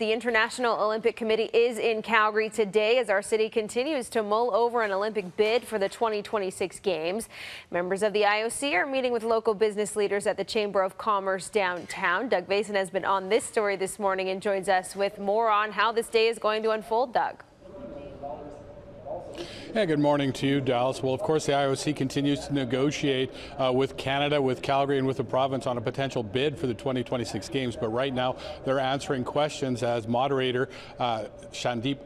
The International Olympic Committee is in Calgary today as our city continues to mull over an Olympic bid for the 2026 Games. Members of the IOC are meeting with local business leaders at the Chamber of Commerce downtown. Doug Vason has been on this story this morning and joins us with more on how this day is going to unfold. Doug. Yeah, good morning to you, Dallas. Well, of course, the IOC continues to negotiate with Canada, with Calgary, and with the province on a potential bid for the 2026 Games. But right now, they're answering questions as moderator Shandip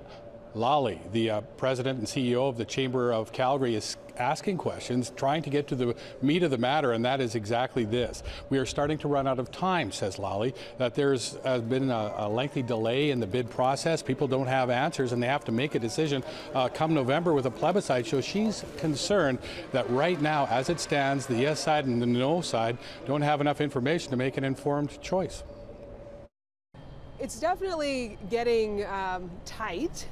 Lally, the president and CEO of the Chamber of Calgary, is asking questions, trying to get to the meat of the matter, and that is exactly this. We are starting to run out of time, says Lally, that there's been a lengthy delay in the bid process. People don't have answers, and they have to make a decision come November with a plebiscite. So she's concerned that right now, as it stands, the yes side and the no side don't have enough information to make an informed choice. It's definitely getting tight,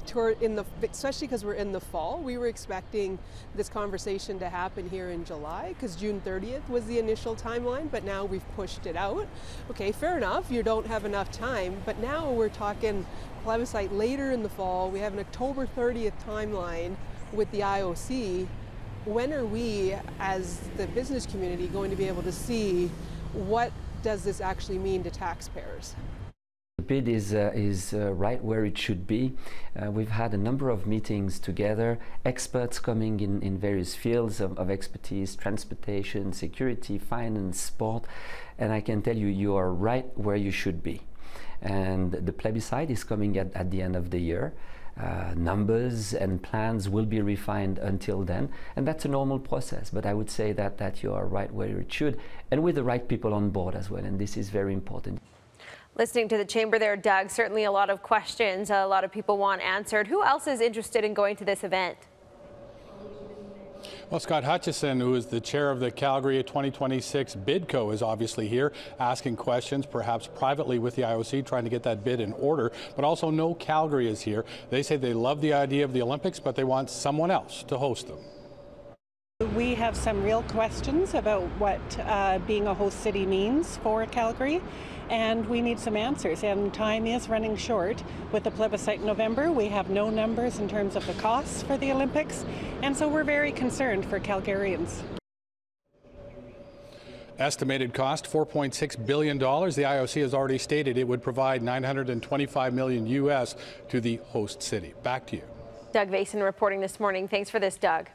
especially because we're in the fall. We were expecting this conversation to happen here in July because June 30th was the initial timeline, but now we've pushed it out. Okay, fair enough, you don't have enough time, but now we're talking plebiscite later in the fall. We have an October 30th timeline with the IOC. When are we, as the business community, going to be able to see what does this actually mean to taxpayers? The bid is right where it should be. We've had a number of meetings together, experts coming in various fields of expertise, transportation, security, finance, sport, and I can tell you, you are right where you should be. And the plebiscite is coming at the end of the year. Numbers and plans will be refined until then, and that's a normal process, but I would say that you are right where it should, and with the right people on board as well, and this is very important. Listening to the chamber there, Doug, certainly a lot of questions a lot of people want answered. Who else is interested in going to this event? Well, Scott Hutchison, who is the chair of the Calgary 2026 Bidco, is obviously here asking questions, perhaps privately with the IOC, trying to get that bid in order. But also No Calgary is here. They say they love the idea of the Olympics, but they want someone else to host them. We have some real questions about what being a host city means for Calgary, and we need some answers, and time is running short. With the plebiscite in November, we have no numbers in terms of the costs for the Olympics, and so we're very concerned for Calgarians. Estimated cost $4.6 billion. The IOC has already stated it would provide $925 million US to the host city. Back to you. Doug Vason reporting this morning. Thanks for this, Doug.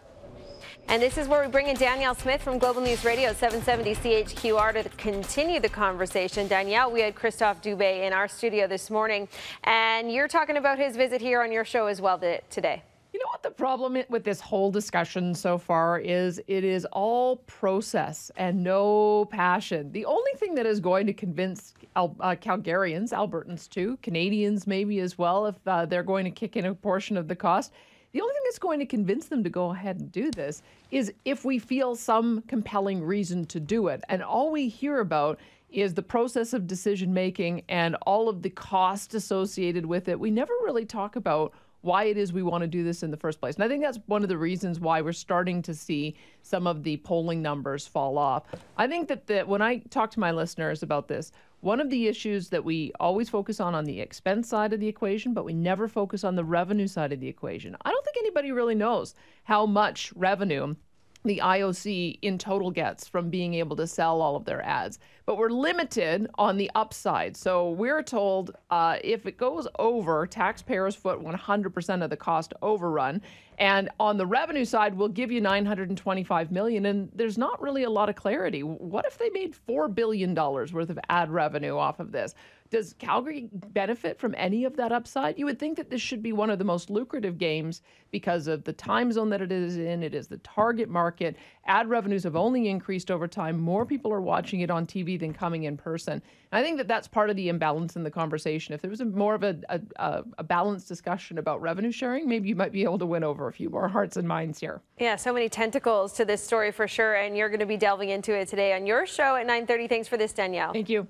And this is where we bring in Danielle Smith from Global News Radio 770 CHQR to continue the conversation. Danielle, we had Christophe Dubé in our studio this morning, and you're talking about his visit here on your show as well today. You know what the problem with this whole discussion so far is? It is all process and no passion. The only thing that is going to convince Calgarians, Albertans too, Canadians maybe as well, if they're going to kick in a portion of the cost, the only thing that's going to convince them to go ahead and do this is if we feel some compelling reason to do it. And all we hear about is the process of decision making and all of the cost associated with it. We never really talk about why it is we want to do this in the first place. And I think that's one of the reasons why we're starting to see some of the polling numbers fall off. I think that when I talk to my listeners about this, one of the issues that we always focus on the expense side of the equation, but we never focus on the revenue side of the equation. I don't think anybody really knows how much revenue the IOC in total gets from being able to sell all of their ads. But we're limited on the upside. So we're told if it goes over, taxpayers foot 100% of the cost overrun. And on the revenue side, we'll give you $925 million. And there's not really a lot of clarity. What if they made $4 billion worth of ad revenue off of this? Does Calgary benefit from any of that upside? You would think that this should be one of the most lucrative games because of the time zone that it is in. It is the target market. Ad revenues have only increased over time. More people are watching it on TV than coming in person. And I think that that's part of the imbalance in the conversation. If there was more of a balanced discussion about revenue sharing, maybe you might be able to win over a few more hearts and minds here. Yeah, so many tentacles to this story for sure, and you're going to be delving into it today on your show at 9:30. Thanks for this, Danielle. Thank you.